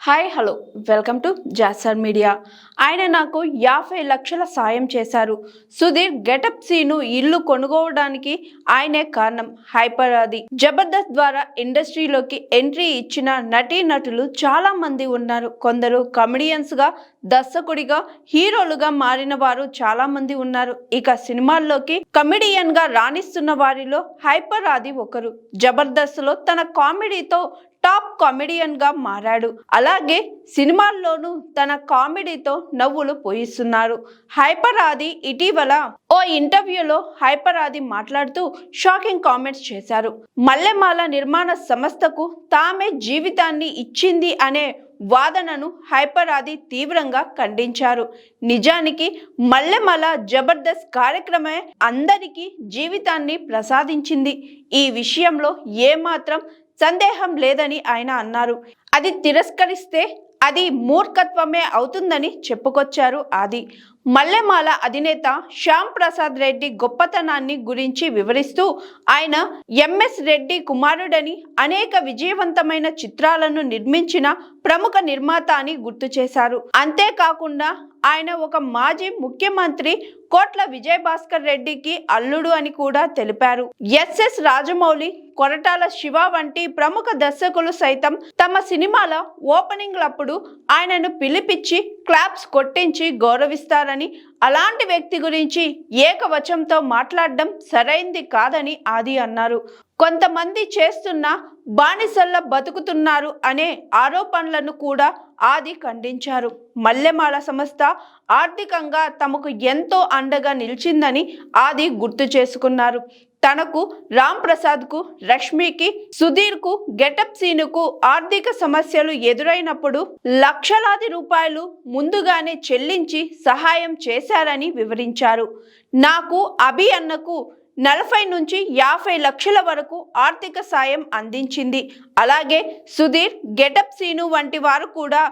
Hi hello welcome to జాసర్ media. ఆయన నాకు 50 లక్షల సాయం చేశారు. సుధీర్ గెటప్ సీను ఇల్లు కొనుగోవడానికి ఆయనే కారణం. హైపర్ ఆది జబర్దస్త్ ద్వారా ఇండస్ట్రీలోకి ఎంట్రీ ఇచ్చిన నటీనటులు చాలా మంది ఉన్నారు. కొందరు కమెడియన్స్ గా, దర్శకుడిగా, హీరోలుగా మారిన వారు చాలా మంది ఉన్నారు. ఇక సినిమాల్లోకి కమెడియన్ గా రాణిస్తున్న వారిలో హైపర్ ఆది ఒకరు. జబర్దస్త్ లో తన కామెడీతో టాప్ కామెడియన్ గా మారాడు. అలాగే సినిమాల్లోనూ తన కామెడీతో నవ్వులు పోయిస్తున్నారు. హైపర్ ఆది ఇటీవల ఓ ఇంటర్వ్యూలో హైపర్ ఆది మాట్లాడుతూ షాకింగ్ కామెంట్స్ చేశారు. మల్లెమాల నిర్మాణ సంస్థకు తామే జీవితాన్ని ఇచ్చింది అనే వాదనను హైపర్ ఆది తీవ్రంగా ఖండించారు. నిజానికి మల్లెమాల జబర్దస్త్ కార్యక్రమే అందరికీ జీవితాన్ని ప్రసాదించింది. ఈ విషయంలో ఏమాత్రం సందేహం లేదని ఆయన అన్నారు. అది తిరస్కరిస్తే అది మూర్ఖత్వమే అవుతుందని చెప్పుకొచ్చారు ఆది. మల్లెమాల అధినేత శ్యామ్ ప్రసాద్ రెడ్డి గొప్పతనాన్ని గురించి వివరిస్తూ ఆయన ఎంఎస్ రెడ్డి కుమారుడని, అనేక విజయవంతమైన చిత్రాలను నిర్మించిన ప్రముఖ నిర్మాత అని గుర్తు చేశారు. అంతేకాకుండా ఆయన ఒక మాజీ ముఖ్యమంత్రి కోట్ల విజయభాస్కర్ రెడ్డికి అల్లుడు అని కూడా తెలిపారు. ఎస్ఎస్ రాజమౌళి, కొరటాల శివ వంటి ప్రముఖ దర్శకులు సైతం తమ సినిమాల ఓపెనింగ్లప్పుడు ఆయనను పిలిపించి క్లాప్స్ కొట్టించి గౌరవిస్తారని, అలాంటి వ్యక్తి గురించి ఏకవచనంతో మాట్లాడడం సరైంది కాదని ఆది అన్నారు. కొంతమంది చేస్తున్న బానిసల్లా బతుకుతున్నారు అనే ఆరోపణలను కూడా ఆది ఖండించారు. మల్లెమాల సంస్థ ఆర్థికంగా తమకు ఎంతో అండగా నిలిచిందని ఆది గుర్తు చేసుకున్నారు. తనకు రామ్ ప్రసాద్ కు, రష్మికి, సుధీర్ కు, గెటప్ సీనుకు ఆర్థిక సమస్యలు ఎదురైనప్పుడు లక్షలాది రూపాయలు ముందుగానే చెల్లించి సహాయం చేశారని వివరించారు. నాకు అభి అన్నకు 40 నుంచి 50 లక్షల వరకు ఆర్థిక సాయం అందించింది. అలాగే సుధీర్, గెటప్ సీను వంటి వారు కూడా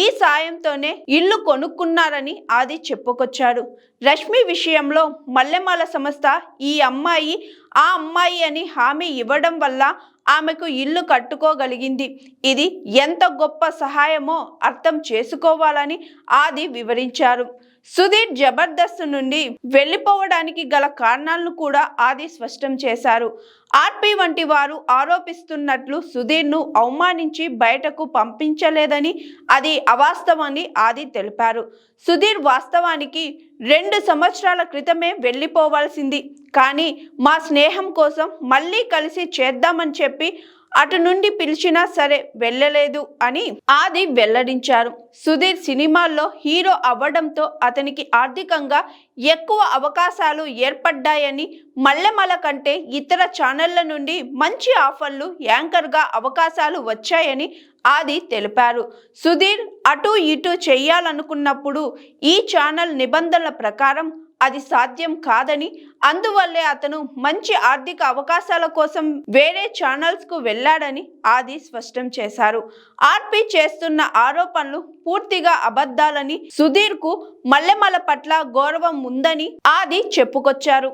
ఈ సాయంతోనే ఇల్లు కొనుక్కున్నారని ఆది చెప్పుకొచ్చాడు. రష్మి విషయంలో మల్లెమాల సంస్థ ఈ అమ్మాయి ఆ అమ్మాయి అని హామీ ఇవ్వడం వల్ల ఆమెకు ఇల్లు కట్టుకోగలిగింది. ఇది ఎంత గొప్ప సహాయమో అర్థం చేసుకోవాలని ఆది వివరించారు. సుధీర్ జబర్దస్త్ నుండి వెళ్ళిపోవడానికి గల కారణాలను కూడా ఆది స్పష్టం చేశారు. ఆర్పి వంటి వారు ఆరోపిస్తున్నట్లు సుధీర్ను అవమానించి బయటకు పంపించలేదని, అది అవాస్తవమని ఆది తెలిపారు. సుధీర్ వాస్తవానికి 2 సంవత్సరాల క్రితమే వెళ్ళిపోవాల్సింది, కానీ మా స్నేహం కోసం మళ్ళీ కలిసి చేద్దామని చెప్పి అటు నుండి పిలిచినా సరే వెళ్ళలేదు అని ఆది వెల్లడించారు. సుధీర్ సినిమాల్లో హీరో అవ్వడంతో అతనికి ఆర్థికంగా ఎక్కువ అవకాశాలు ఏర్పడ్డాయని, మల్లెమాల కంటే ఇతర ఛానళ్ల నుండి మంచి ఆఫర్లు, యాంకర్గా అవకాశాలు వచ్చాయని ఆది తెలిపారు. సుధీర్ అటు ఇటు చేయాలనుకున్నప్పుడు ఈ ఛానల్ నిబంధనల ప్రకారం అది సాధ్యం కాదని, అందువల్లే అతను మంచి ఆర్థిక అవకాశాల కోసం వేరే ఛానల్స్ కు వెళ్ళాడని ఆది స్పష్టం చేశారు. ఆర్పి చేస్తున్న ఆరోపణలు పూర్తిగా అబద్ధాలని, సుధీర్ కు మల్లెమాల పట్ల గౌరవం ఉందని ఆది చెప్పుకొచ్చారు.